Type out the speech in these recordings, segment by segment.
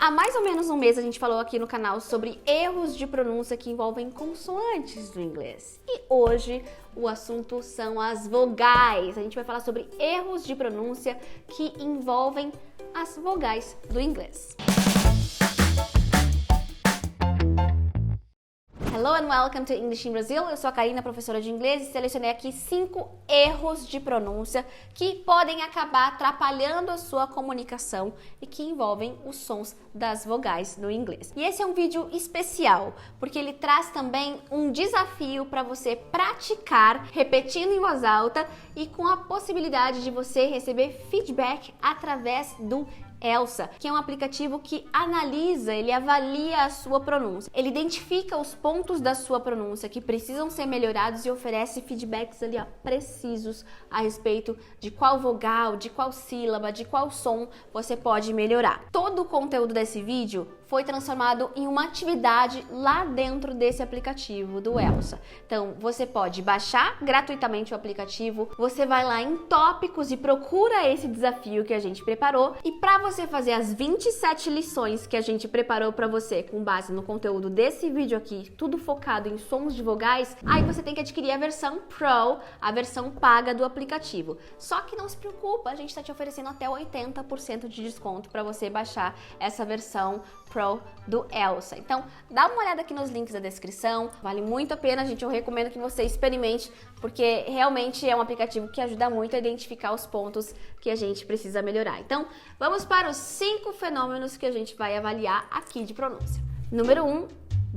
Há mais ou menos um mês a gente falou aqui no canal sobre erros de pronúncia que envolvem consoantes do inglês. E hoje o assunto são as vogais. A gente vai falar sobre erros de pronúncia que envolvem as vogais do inglês. Hello and welcome to English in Brazil. Eu sou a Karina, professora de inglês, e selecionei aqui 5 erros de pronúncia que podem acabar atrapalhando a sua comunicação e que envolvem os sons das vogais no inglês. E esse é um vídeo especial, porque ele traz também um desafio para você praticar, repetindo em voz alta e com a possibilidade de você receber feedback através do Elsa, que é um aplicativo que analisa, ele avalia a sua pronúncia. Ele identifica os pontos da sua pronúncia que precisam ser melhorados e oferece feedbacks ali, precisos a respeito de qual vogal, de qual sílaba, de qual som você pode melhorar. Todo o conteúdo desse vídeo foi transformado em uma atividade lá dentro desse aplicativo do Elsa. Então, você pode baixar gratuitamente o aplicativo, você vai lá em tópicos e procura esse desafio que a gente preparou, e para você fazer as 27 lições que a gente preparou para você com base no conteúdo desse vídeo aqui, tudo focado em sons de vogais, aí você tem que adquirir a versão Pro, a versão paga do aplicativo. Só que não se preocupa, a gente está te oferecendo até 80% de desconto para você baixar essa versão Pro do Elsa. Então, dá uma olhada aqui nos links da descrição, vale muito a pena, gente. Eu recomendo que você experimente, porque realmente é um aplicativo que ajuda muito a identificar os pontos que a gente precisa melhorar. Então, vamos para os 5 fenômenos que a gente vai avaliar aqui de pronúncia. Número 1,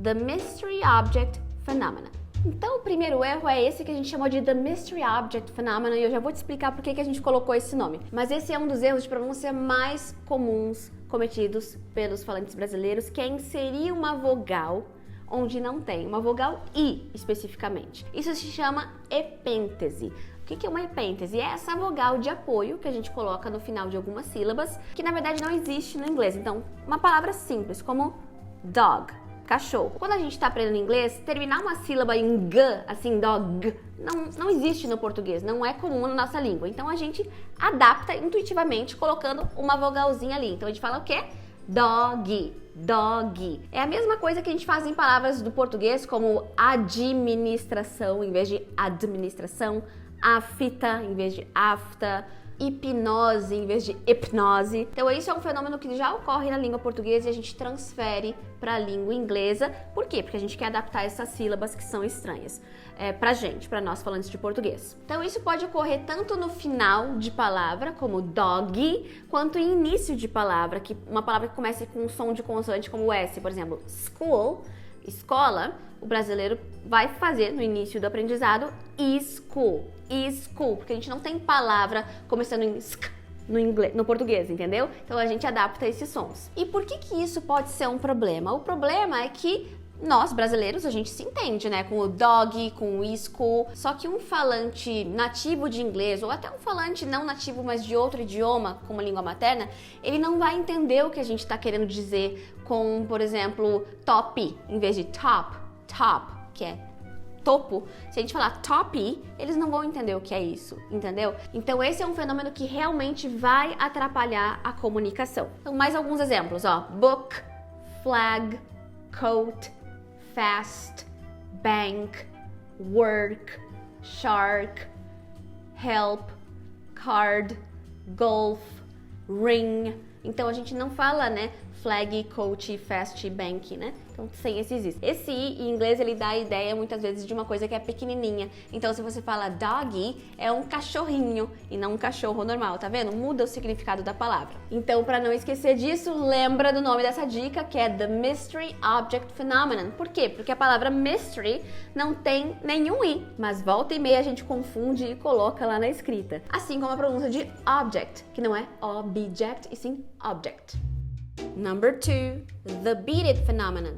The Mystery Object Phenomenon. Então, o primeiro erro é esse que a gente chamou de The Mystery Object Phenomenon, e eu já vou te explicar por que a gente colocou esse nome. Mas esse é um dos erros de pronúncia mais comuns cometidos pelos falantes brasileiros, que é inserir uma vogal onde não tem, uma vogal I especificamente. Isso se chama epêntese. O que é uma epêntese? É essa vogal de apoio que a gente coloca no final de algumas sílabas, que na verdade não existe no inglês. Então, uma palavra simples como dog, cachorro. Quando a gente está aprendendo inglês, terminar uma sílaba em g, assim, dog, não existe no português, não é comum na nossa língua. Então a gente adapta intuitivamente colocando uma vogalzinha ali. Então a gente fala o quê? Dog, dog. É a mesma coisa que a gente faz em palavras do português, como administração em vez de administração, afta em vez de afta, hipnose em vez de hipnose. Então isso é um fenômeno que já ocorre na língua portuguesa e a gente transfere para a língua inglesa. Por quê? Porque a gente quer adaptar essas sílabas que são estranhas para nós falantes de português. Então isso pode ocorrer tanto no final de palavra, como dog, quanto em início de palavra, que uma palavra que comece com um som de consoante como o S, por exemplo, school, escola, o brasileiro vai fazer no início do aprendizado school, school, porque a gente não tem palavra começando em sk no português, entendeu? Então a gente adapta esses sons. E por que isso pode ser um problema? O problema é que nós, brasileiros, a gente se entende, né? Com o dog, com o school. Só que um falante nativo de inglês, ou até um falante não nativo, mas de outro idioma, como língua materna, ele não vai entender o que a gente está querendo dizer com, por exemplo, top, em vez de top, que é topo. Se a gente falar top, eles não vão entender o que é isso, entendeu? Então esse é um fenômeno que realmente vai atrapalhar a comunicação. Então mais alguns exemplos, book, flag, coat, fast, bank, work, shark, help, card, golf, ring. Então a gente não fala, né, flag, coat, fast, bank, né? Então sem esses is. Esse I em inglês ele dá a ideia muitas vezes de uma coisa que é pequenininha. Então se você fala doggy, é um cachorrinho e não um cachorro normal, tá vendo? Muda o significado da palavra. Então para não esquecer disso, lembra do nome dessa dica, que é The Mystery Object Phenomenon. Por quê? Porque a palavra mystery não tem nenhum I, mas volta e meia a gente confunde e coloca lá na escrita. Assim como a pronúncia de object, que não é object e sim object. Number 2, the beat it phenomenon.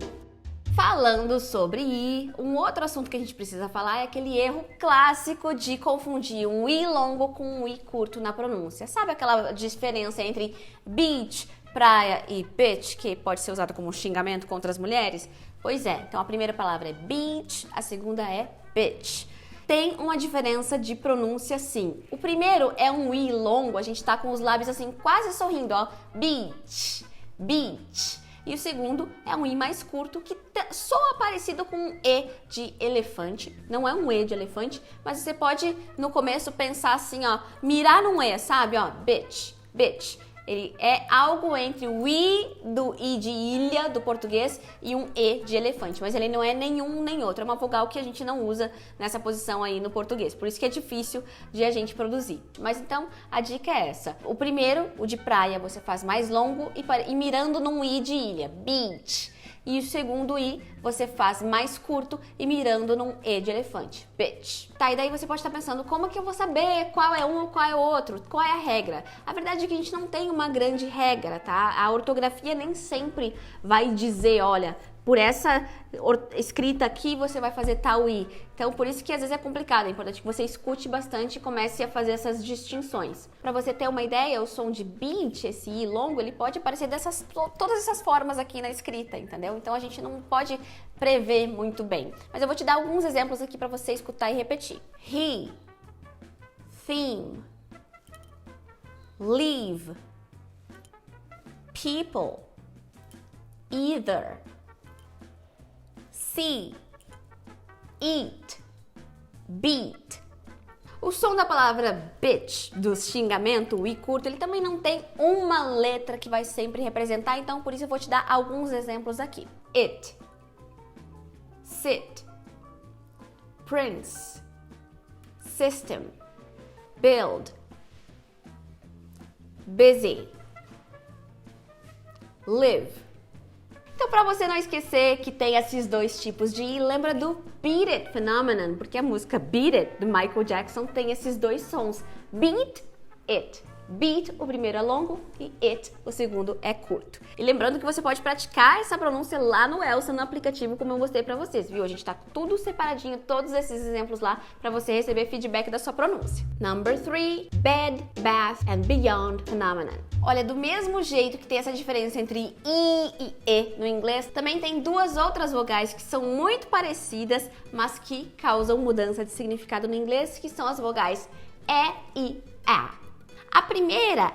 Falando sobre I, um outro assunto que a gente precisa falar é aquele erro clássico de confundir um I longo com um I curto na pronúncia. Sabe aquela diferença entre beach, praia e bitch, que pode ser usado como xingamento contra as mulheres? Pois é, então a primeira palavra é beach, a segunda é bitch. Tem uma diferença de pronúncia sim. O primeiro é um I longo, a gente tá com os lábios assim quase sorrindo, beach. beach. E o segundo é um I mais curto, que soa parecido com um E de elefante. Não é um E de elefante, mas você pode, no começo, pensar assim, ó, mirar num E, sabe? Ó, bitch, bitch. Ele é algo entre o I do I de ilha do português e um E de elefante, mas ele não é nenhum nem outro, é uma vogal que a gente não usa nessa posição aí no português, por isso que é difícil de a gente produzir. Mas então a dica é essa: o primeiro, o de praia, você faz mais longo e mirando num I de ilha, beach. E o segundo I você faz mais curto e mirando num E de elefante, bitch. Tá, e daí você pode estar pensando, como é que eu vou saber qual é um ou qual é o outro? Qual é a regra? A verdade é que a gente não tem uma grande regra, tá? A ortografia nem sempre vai dizer, olha, por essa escrita aqui você vai fazer tal I. Então, por isso que às vezes é complicado. É importante que você escute bastante e comece a fazer essas distinções. Para você ter uma ideia, o som de beach, esse I longo, ele pode aparecer todas essas formas aqui na escrita, entendeu? Então, a gente não pode prever muito bem. Mas eu vou te dar alguns exemplos aqui para você escutar e repetir. He, theme, leave, people, either, see, eat, beat. O som da palavra bitch, do xingamento, o I curto, ele também não tem uma letra que vai sempre representar, então por isso eu vou te dar alguns exemplos aqui. It, sit, prince, system, build, busy, live. Então, para você não esquecer que tem esses dois tipos de I, lembra do Beat It Phenomenon, porque a música Beat It, do Michael Jackson, tem esses dois sons. Beat It. Beat, o primeiro é longo, e It, o segundo é curto. E lembrando que você pode praticar essa pronúncia lá no Elsa, no aplicativo, como eu mostrei pra vocês, viu? A gente tá tudo separadinho, todos esses exemplos lá, pra você receber feedback da sua pronúncia. Number 3, bed, bath and beyond phenomenon. Olha, do mesmo jeito que tem essa diferença entre I e E no inglês, também tem duas outras vogais que são muito parecidas, mas que causam mudança de significado no inglês, que são as vogais E e A. A primeira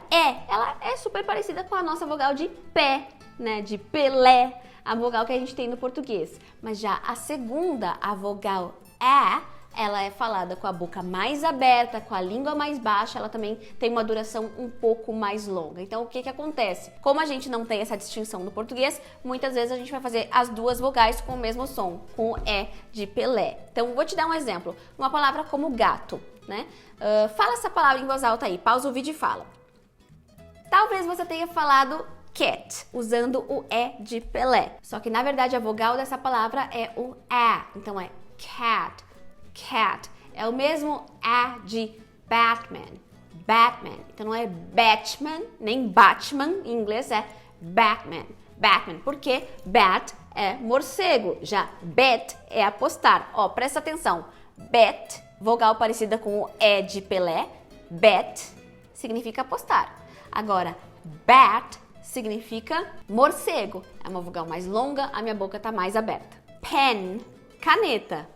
ela é super parecida com a nossa vogal de pé, né, de Pelé, a vogal que a gente tem no português. Mas já a segunda, a vogal ela é falada com a boca mais aberta, com a língua mais baixa, ela também tem uma duração um pouco mais longa. Então, o que acontece? Como a gente não tem essa distinção no português, muitas vezes a gente vai fazer as duas vogais com o mesmo som, com o E de Pelé. Então, vou te dar um exemplo. Uma palavra como gato, né? Fala essa palavra em voz alta aí, pausa o vídeo e fala. Talvez você tenha falado cat, usando o E de Pelé. Só que, na verdade, a vogal dessa palavra é o A. Então, é cat. Cat. É o mesmo A de Batman. Batman. Então não é Batman, nem Batman, em inglês é Batman. Batman, porque bat é morcego, já bet é apostar. Ó, presta atenção. Bet, vogal parecida com o E de Pelé. Bet significa apostar. Agora, bat significa morcego. É uma vogal mais longa, a minha boca tá mais aberta. Pen, caneta.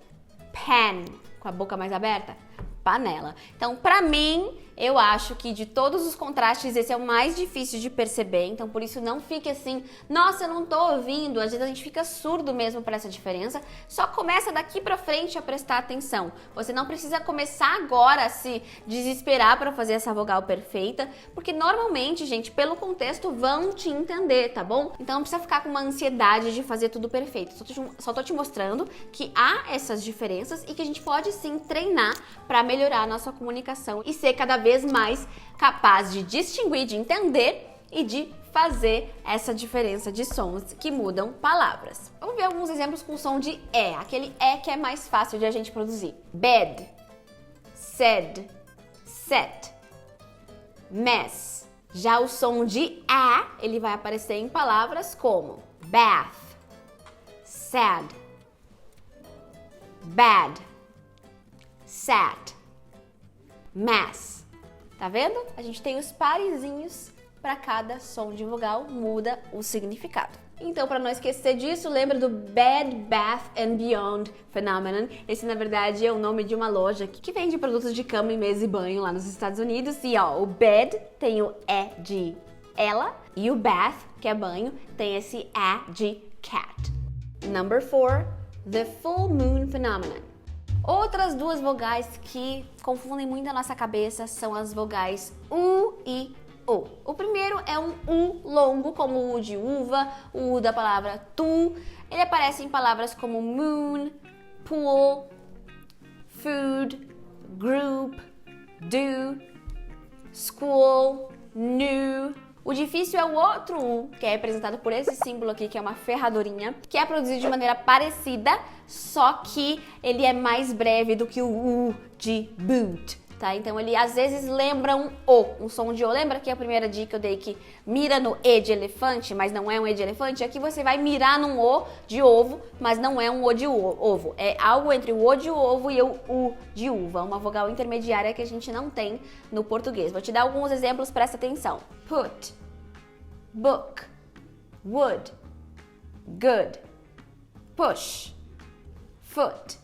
Pen, com a boca mais aberta, panela. Então, pra mim, eu acho que de todos os contrastes, esse é o mais difícil de perceber. Então, por isso, não fique assim, nossa, eu não tô ouvindo. Às vezes a gente fica surdo mesmo para essa diferença. Só começa daqui pra frente a prestar atenção. Você não precisa começar agora a se desesperar para fazer essa vogal perfeita, porque normalmente, gente, pelo contexto, vão te entender, tá bom? Então, não precisa ficar com uma ansiedade de fazer tudo perfeito. Só tô te mostrando que há essas diferenças e que a gente pode sim treinar para melhorar a nossa comunicação e ser cada vez mais capaz de distinguir, de entender e de fazer essa diferença de sons que mudam palavras. Vamos ver alguns exemplos com som de E, aquele E que é mais fácil de a gente produzir. Bed, said, set, mess. Já o som de A, ele vai aparecer em palavras como bath, sad, bad, sat, mess. Tá vendo? A gente tem os parezinhos para cada som de vogal, muda o significado. Então, para não esquecer disso, lembra do Bed, Bath and Beyond Phenomenon. Esse, na verdade, é o nome de uma loja que vende produtos de cama e mesa e banho lá nos Estados Unidos. E, ó, o bed tem o E de ela. E o bath, que é banho, tem esse A de cat. Number 4, the full moon phenomenon. Outras duas vogais que confundem muito a nossa cabeça são as vogais U e O. O primeiro é um U longo, como o U de uva, o U da palavra tu. Ele aparece em palavras como moon, pool, food, group, do, school, new. O difícil é o outro U, que é representado por esse símbolo aqui, que é uma ferradurinha, que é produzido de maneira parecida, só que ele é mais breve do que o U de boot, tá? Então ele às vezes lembra um O, um som de O. Lembra que a primeira dica eu dei que mira no E de elefante, mas não é um E de elefante? Aqui você vai mirar num O de ovo, mas não é um O de ovo. É algo entre o O de ovo e o U de uva, uma vogal intermediária que a gente não tem no português. Vou te dar alguns exemplos, presta atenção. Put, book, would, good, push, foot.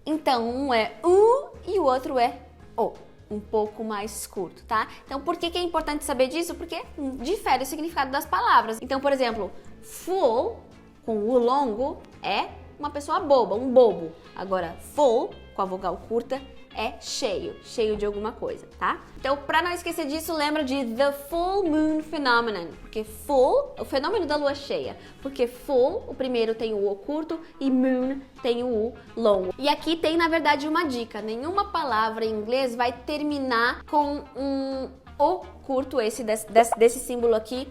Então, um é U e o outro é O, um pouco mais curto, tá? Então, por que é importante saber disso? Porque difere o significado das palavras. Então, por exemplo, full, com U longo, é uma pessoa boba, um bobo. Agora, full, com a vogal curta, é cheio, cheio de alguma coisa, tá? Então, pra não esquecer disso, lembra de the full moon phenomenon, porque full, o fenômeno da lua cheia, porque full, o primeiro tem o O curto e moon tem o U longo. E aqui tem, na verdade, uma dica, nenhuma palavra em inglês vai terminar com um O curto, desse símbolo aqui,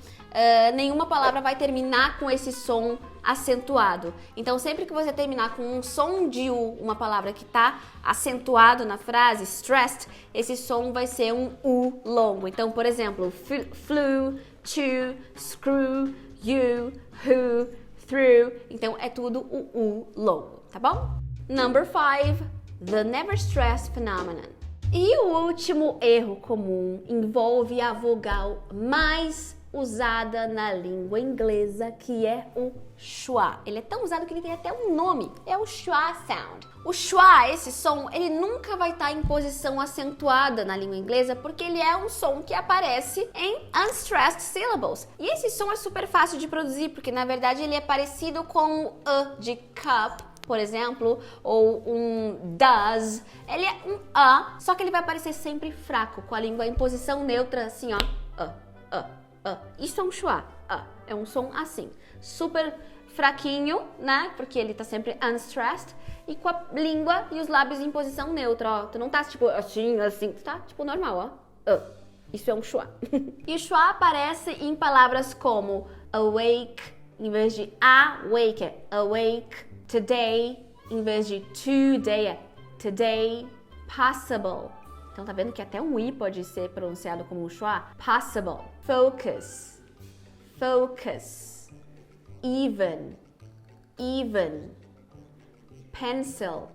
nenhuma palavra vai terminar com esse som acentuado. Então, sempre que você terminar com um som de U, uma palavra que está acentuado na frase, stressed, esse som vai ser um U longo. Então, por exemplo, flew, to, screw, you, who, through. Então, é tudo o U longo, tá bom? Number 5, the never stressed phenomenon. E o último erro comum envolve a vogal mais usada na língua inglesa, que é o schwa. Ele é tão usado que ele tem até um nome, é o schwa sound. O schwa, esse som, ele nunca vai estar em posição acentuada na língua inglesa, porque ele é um som que aparece em unstressed syllables. E esse som é super fácil de produzir, porque na verdade ele é parecido com o de cup, por exemplo, ou um does. Ele é um A, só que ele vai aparecer sempre fraco, com a língua em posição neutra, assim, ó. Isso é um schwa. É um som assim, super fraquinho, né? Porque ele tá sempre unstressed e com a língua e os lábios em posição neutra, ó. Tu não tá tipo assim, tu tá tipo normal, ó. Isso é um schwa. E o schwa aparece em palavras como awake, em vez de awake, é awake. Today, em vez de today, é today. Possible. Então tá vendo que até um I pode ser pronunciado como um schwa? Possible. Focus. Focus. Even. Even. Pencil.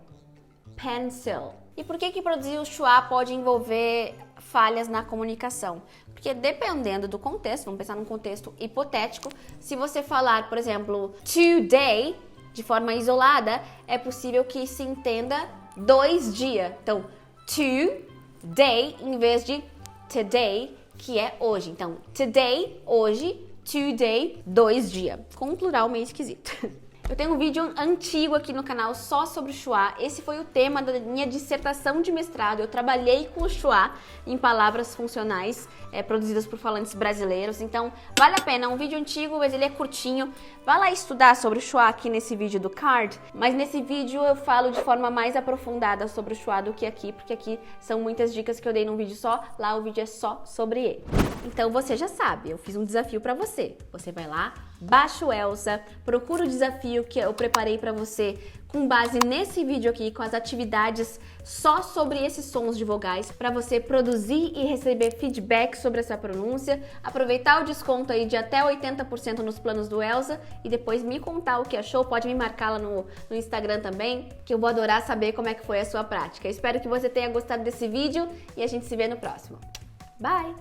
Pencil. E por que produzir o schwa pode envolver falhas na comunicação? Porque dependendo do contexto, vamos pensar num contexto hipotético, se você falar, por exemplo, today, de forma isolada, é possível que se entenda 2 dias. Então, today, em vez de today, que é hoje. Então, today, hoje, today, 2 dias. Com um plural meio esquisito. Eu tenho um vídeo antigo aqui no canal só sobre o schwa. Esse foi o tema da minha dissertação de mestrado. Eu trabalhei com o schwa em palavras funcionais produzidas por falantes brasileiros. Então, vale a pena. É um vídeo antigo, mas ele é curtinho. Vai lá estudar sobre o schwa aqui nesse vídeo do card. Mas nesse vídeo eu falo de forma mais aprofundada sobre o schwa do que aqui, porque aqui são muitas dicas que eu dei num vídeo só. Lá o vídeo é só sobre ele. Então, você já sabe, eu fiz um desafio pra você. Você vai lá, baixa o Elsa, procura o desafio que eu preparei pra você com base nesse vídeo aqui, com as atividades só sobre esses sons de vogais, para você produzir e receber feedback sobre essa pronúncia, aproveitar o desconto aí de até 80% nos planos do Elsa e depois me contar o que achou. Pode me marcar lá no Instagram também, que eu vou adorar saber como é que foi a sua prática. Eu espero que você tenha gostado desse vídeo e a gente se vê no próximo. Bye!